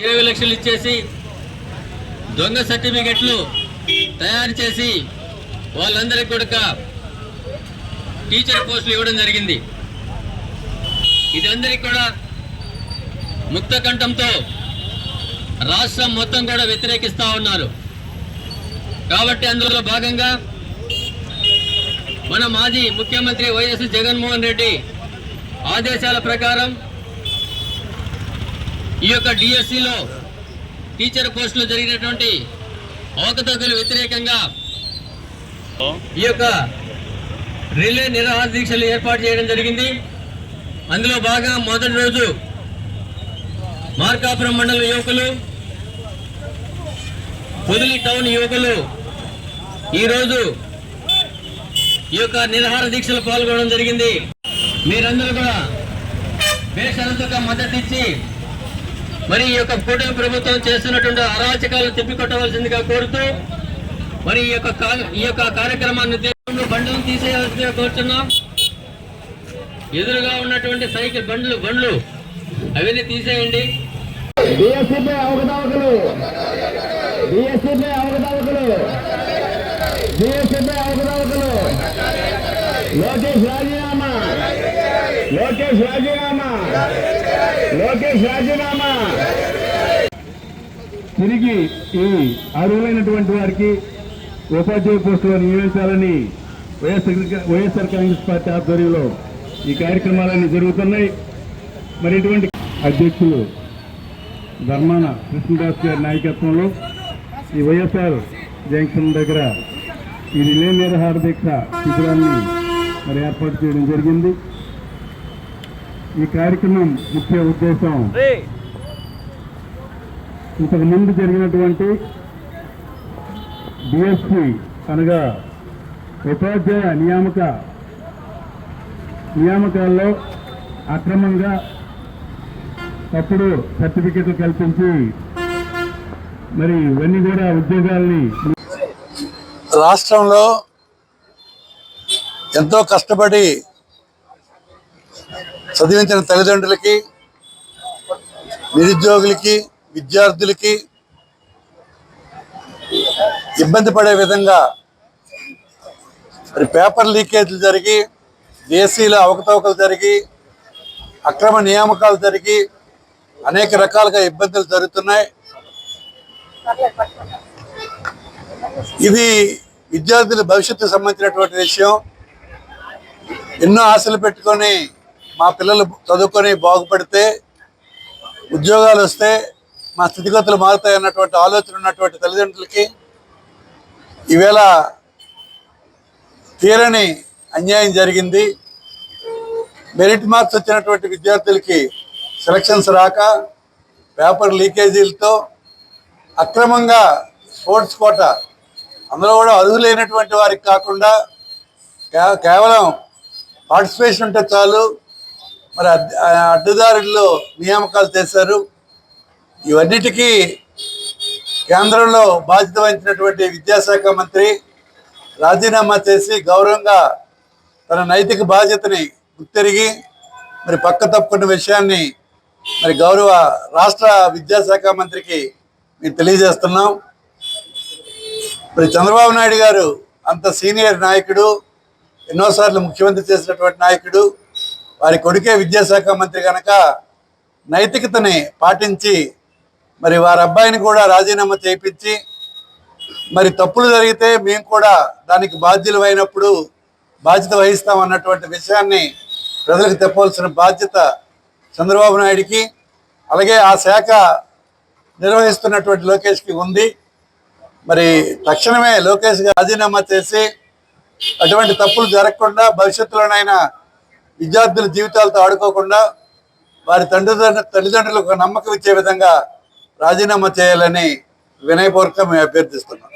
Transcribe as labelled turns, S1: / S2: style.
S1: 20 లక్షలు ఇచ్చేసి దొంగ సర్టిఫికెట్లు తయారు చేసి వాళ్ళందరికీ కూడా టీచర్ పోస్టులు ఇవ్వడం జరిగింది. ఇదందరికీ కూడా ముక్త కంఠంతో రాష్ట్రం మొత్తం కూడా వ్యతిరేకిస్తూ ఉన్నారు. కాబట్టి అందులో భాగంగా మన మాజీ ముఖ్యమంత్రి వైఎస్ జగన్మోహన్ రెడ్డి ఆదేశాల ప్రకారం ఈ యొక్క డిఎస్సిలో టీచర్ పోస్టులో జరిగినటువంటి అవకతవకలు వ్యతిరేకంగా ఈ యొక్క రిలే నిరాహార దీక్షలు ఏర్పాటు చేయడం జరిగింది. అందులో భాగంగా మొదటి రోజు మార్కాపురం మండల యువకులు, పొదిలి టౌన్ యువకులు ఈరోజు ఈ యొక్క నిరాహార దీక్షలు పాల్గొనడం జరిగింది. మీరందరూ కూడా బేషరతుగా మద్దతు ఇచ్చి మరి ఈ యొక్క కూటమి ప్రభుత్వం చేస్తున్నటువంటి అరాచకాలను తిప్పికొట్టవలసిందిగా కోరుతూ మరి ఈ యొక్క కార్యక్రమాన్ని బండ్లను తీసేయాల్సిందిగా కోరుతున్నాం. ఎదురుగా ఉన్నటువంటి సైకిల్ బండ్లు అవన్నీ తీసేయండి.
S2: లోకేష్ రాజీనామా. తిరిగి ఈ అర్హులైనటువంటి వారికి ఉపాధ్యాయ పోస్టులో నియమించాలని వైఎస్ఆర్ కాంగ్రెస్ పార్టీ ఆధ్వర్యంలో ఈ కార్యక్రమాలన్నీ జరుగుతున్నాయి. మరి ఇటువంటి అధ్యక్షులు ధర్మాన కృష్ణదాస్ గారి నాయకత్వంలో ఈ వైఎస్ఆర్ జంక్షన్ దగ్గర ఈ రిలే నిరాహార దీక్ష శిబిరాన్ని మరి ఏర్పాటు చేయడం జరిగింది. ఈ కార్యక్రమం ముఖ్య ఉద్దేశం ఇంతకు ముందు జరిగినటువంటి డిఎస్సి అనగా ఉపాధ్యాయ నియామకాల్లో అక్రమంగా తప్పుడు సర్టిఫికెట్లు కల్పించి మరి ఇవన్నీ కూడా ఉద్యోగాల్ని
S3: రాష్ట్రంలో ఎంతో కష్టపడి చదివించిన తల్లిదండ్రులకి, నిరుద్యోగులకి, విద్యార్థులకి ఇబ్బంది పడే విధంగా మరి పేపర్ లీకేజీలు జరిగి, డిఎస్సిలో అవకతవకలు జరిగి, అక్రమ నియామకాలు జరిగి అనేక రకాలుగా ఇబ్బందులు జరుగుతున్నాయి. ఇది విద్యార్థుల భవిష్యత్తుకు సంబంధించినటువంటి విషయం. ఎన్నో ఆశలు పెట్టుకొని మా పిల్లలు చదువుకొని బాగుపడితే, ఉద్యోగాలు వస్తే మా స్థితిగతులు మారుతాయి అన్నటువంటి ఆలోచన ఉన్నటువంటి తల్లిదండ్రులకి ఈవేళ తీరని అన్యాయం జరిగింది. మెరిట్ మార్క్స్ వచ్చినటువంటి విద్యార్థులకి సెలక్షన్స్ రాక, పేపర్ లీకేజీలతో అక్రమంగా స్పోర్ట్స్ కోట, అందులో కూడా అర్హులైనటువంటి వారికి కాకుండా కేవలం పార్టిసిపేషన్ ఉంటే చాలు మరి అడ్డదారుల్లో నియామకాలు చేశారు. ఇవన్నిటికీ కేంద్రంలో బాధ్యత వహించినటువంటి విద్యాశాఖ మంత్రి రాజీనామా చేసి గౌరవంగా తన నైతిక బాధ్యతని గుర్తెరిగి మరి పక్క తప్పుకున్న విషయాన్ని మరి గౌరవ రాష్ట్ర విద్యాశాఖ మంత్రికి మేము తెలియజేస్తున్నాం. మరి చంద్రబాబు నాయుడు గారు అంత సీనియర్ నాయకుడు, ఎన్నోసార్లు ముఖ్యమంత్రి చేసినటువంటి నాయకుడు, వారి కొడుకే విద్యాశాఖ మంత్రి కనుక నైతికతని పాటించి మరి వారి అబ్బాయిని కూడా రాజీనామా చేయించి మరి తప్పులు జరిగితే మేము కూడా దానికి బాధ్యులు అయినప్పుడు బాధ్యత వహిస్తాం అన్నటువంటి విషయాన్ని ప్రజలకు చెప్పవలసిన బాధ్యత చంద్రబాబు నాయుడికి, అలాగే ఆ శాఖ నిర్వహిస్తున్నటువంటి లోకేష్కి ఉంది. మరి తక్షణమే లోకేష్ రాజీనామా చేసి అటువంటి తప్పులు జరగకుండా భవిష్యత్తులోనైనా విద్యార్థుల జీవితాలతో ఆడుకోకుండా వారి తల్లిదండ్రులకు నమ్మకం ఇచ్చే విధంగా రాజీనామా చేయాలని వినయపూర్వకంగా మేము అభ్యర్థిస్తున్నాం.